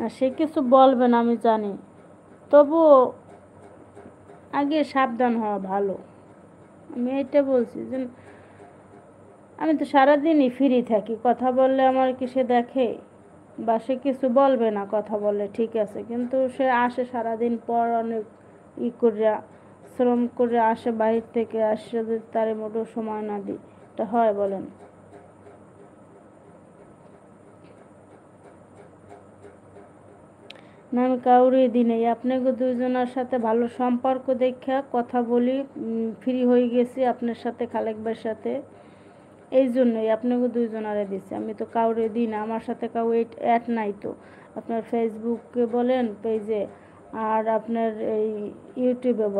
আর সে কিছু বলবে না আমি জানি, তবুও আগে সাবধান হওয়া ভালো। আমি এটা বলছি যে আমি তো সারাদিনই ফ্রি থাকি, কথা বললে আমার কি সে দেখে? বা সে কিছু বলবে না কথা বললে, ঠিক আছে, কিন্তু সে আসে সারাদিন পর অনেক করে শ্রম করে আসে বাহির থেকে, আসে যদি তার মোটেও সময় না দিই, এটা হয় বলেন? না, আমি কাউরে দিই নাই, আপনাকে দুইজনের সাথে ভালো সম্পর্ক দেখা কথা বলি, ফ্রি হয়ে গেছি আপনার সাথে, খালেক ভাইয়ের সাথে, এই জন্যই আপনাকে দুইজনারে দিছি। আমি তো কাউরে দিই না, আমার সাথে কাউ অ্যাড নাই তো, আপনার ফেসবুকে বলেন পেজে, আর আপনার এই ইউটিউবে বলেন।